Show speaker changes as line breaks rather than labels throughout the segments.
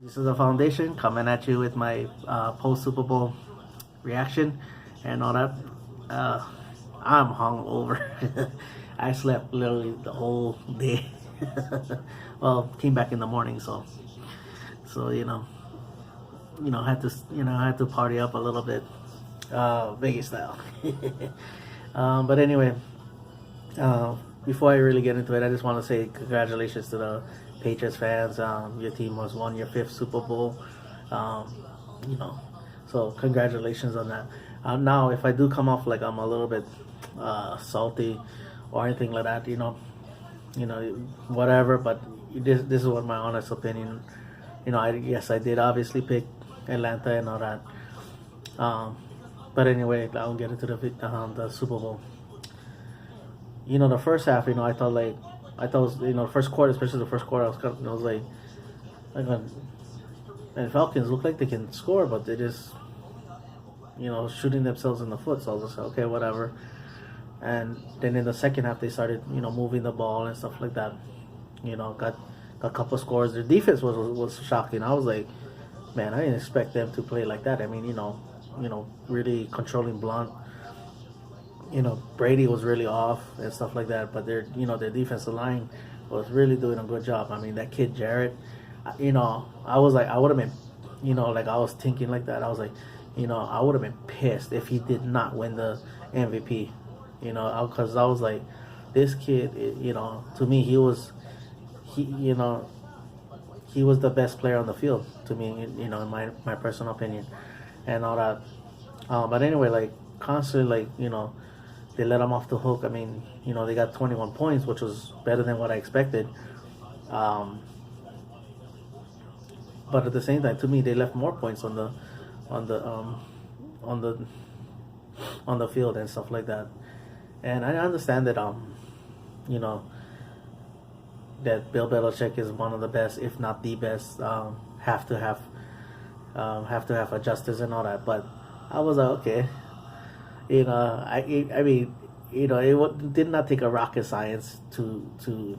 This is the foundation coming at you with my post Super Bowl reaction and all that. Uh, I'm hungover. I slept literally the whole day. Well, came back in the morning, so had to had to party up a little bit, Vegas style. But anyway, uh, before I really get into it, I just want to say congratulations to the Patriots fans. Your team has won your fifth Super Bowl. Um, you know, so congratulations on that. Now, if I do come off like I'm a little bit salty or anything like that, whatever. But this is what my honest opinion. Yes, I did obviously pick Atlanta and all that. Um, but anyway, I'll get into the Super Bowl. The first half, I thought, the first quarter, especially the first quarter, I was like, and Falcons look like they can score, but they just, shooting themselves in the foot. So I was just like, okay, whatever. And then in the second half, they started, moving the ball and stuff like that. Got a couple scores. Their defense was shocking. I was like, man, I didn't expect them to play like that. I mean, really controlling Blunt. Brady was really off and stuff like that, but their defensive line was really doing a good job. I mean, that kid Jarrett, I was like, I would have been, like I was thinking like that. I was like, I would have been pissed if he did not win the MVP, because I was like, this kid, to me, he was the best player on the field to me, in my personal opinion, and all that. But anyway, like constantly, they let them off the hook. I mean, they got 21 points, which was better than what I expected. Um, but at the same time, to me, they left more points on the on the on the on the field and stuff like that. And I understand that you know that Bill Belichick is one of the best, if not the best, have to have adjusters and all that. But I was like, okay, I mean, did not take a rocket science to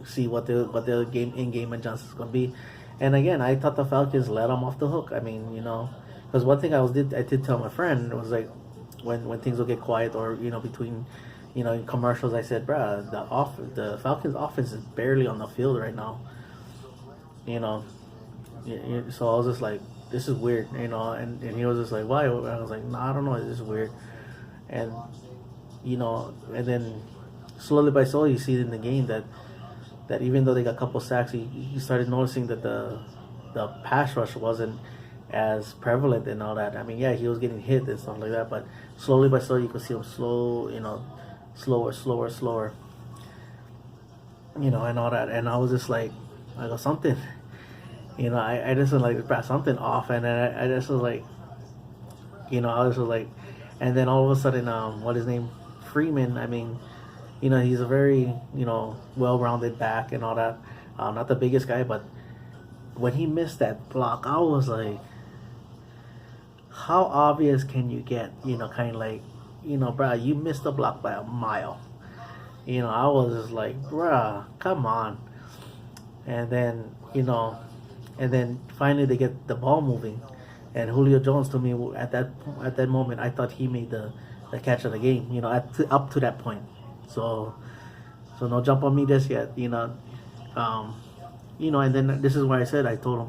see what the game adjustments going to be. And again, I thought the Falcons let them off the hook. I mean, because one thing I did tell my friend, it was like when things will get quiet, or between in commercials, I said, bruh, the Falcons offense is barely on the field right now. So I was just like, this is weird, and he was just like, why? And I was like, nah, I don't know, this is weird. And and then slowly by slowly, you see in the game that even though they got a couple sacks, he started noticing that the pass rush wasn't as prevalent and all that. I mean, yeah, he was getting hit and stuff like that, but slowly by slowly, you could see him slower, and all that. And I was just like, I go, something, I just was like, "Bruh, something off," and then I just was like, I was just like, and then all of a sudden, what his name, Freeman. I mean, he's a very well-rounded back and all that. Not the biggest guy, but when he missed that block, I was like, how obvious can you get? Kind of like, bruh, you missed the block by a mile. I was just like, bruh, come on. And then, finally they get the ball moving. And Julio Jones, to me, at that moment, I thought he made the catch of the game, up to that point. So no jump on me just yet, and then this is why I told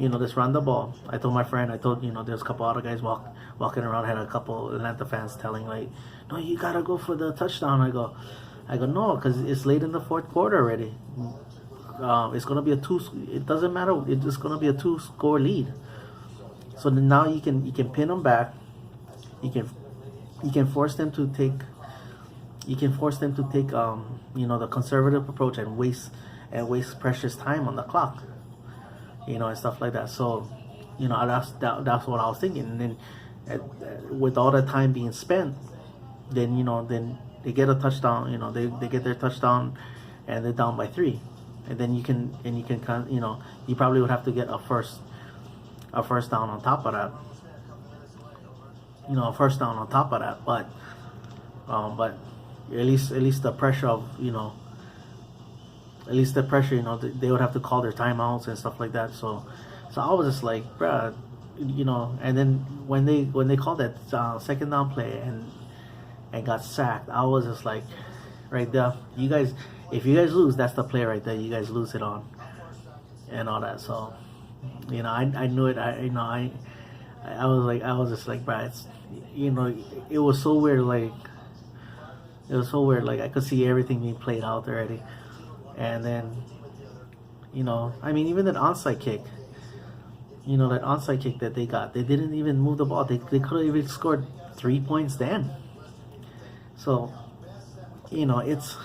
him, just run the ball. I told my friend, there's a couple other guys walking around, had a couple Atlanta fans telling like, no, you gotta go for the touchdown. I go, no, because it's late in the fourth quarter already. It's gonna be it doesn't matter. It's just gonna be a 2-score lead. So then now you can pin them back. You can force them to take. You can force them to take the conservative approach and waste precious time on the clock, and stuff like that. So that's what I was thinking. And then with all the time being spent, then they get a touchdown. They get their touchdown, and they're down by 3. And then you can you probably would have to get a first down on top of that. A first down on top of that, but at least the pressure of they would have to call their timeouts and stuff like that. So So I was just like, bruh, And then when they called that second down play and got sacked, I was just like, right there, you guys, if you guys lose, that's the play right there. You guys lose it on, and all that. So, I knew it. I was like, I was just like, bruh, it was so weird. Like, it was so weird. Like, I could see everything being played out already, and then, I mean, even that onside kick. That onside kick that they got, they didn't even move the ball. They could have even scored 3 points then. So, it's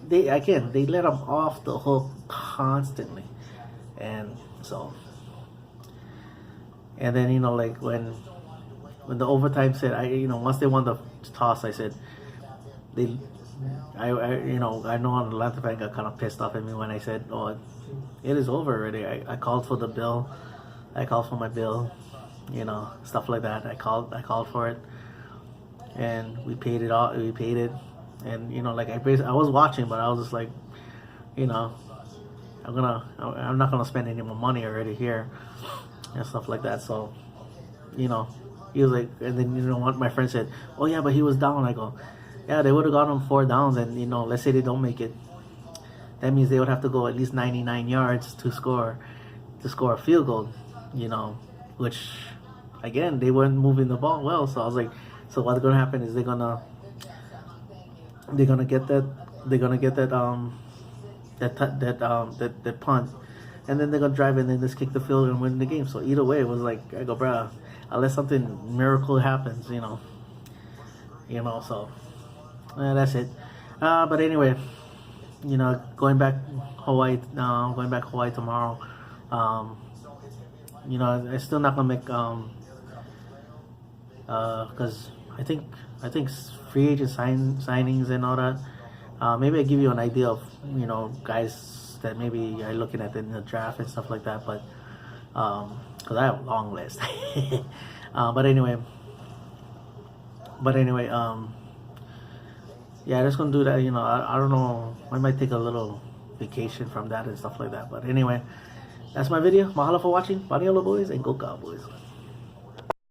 they let them off the hook constantly, and so, and then like when the overtime said, once they won the toss, I said I know an Atlanta fan got kind of pissed off at me when I said, "Oh, it is over already." I called for the bill. I called for my bill. Stuff like that. I called for it, and we paid it all. We paid it, and like I was watching, but I was just like, I'm not gonna spend any more money already here, and stuff like that. So, he was like, and then what my friend said, "Oh yeah, but he was down." I go, "Yeah, they would have got him 4 downs, and let's say they don't make it. That means they would have to go at least 99 yards to score a field goal, which again they weren't moving the ball well. So I was like, so what's gonna happen is they're gonna get that punt, and then they're gonna drive and then just kick the field and win the game. So either way, it was like, I go, bruh, unless something miracle happens, so that's it. But anyway, going back Hawaii tomorrow. I'm still not gonna make because I think free agent signings and all that. Maybe I give you an idea of guys that maybe I'm looking at in the draft and stuff like that. But because I have a long list. But anyway, yeah, just gonna do that. I don't know. I might take a little vacation from that and stuff like that. But anyway, that's my video. Mahalo for watching. Paniolo boys and go Cowboys.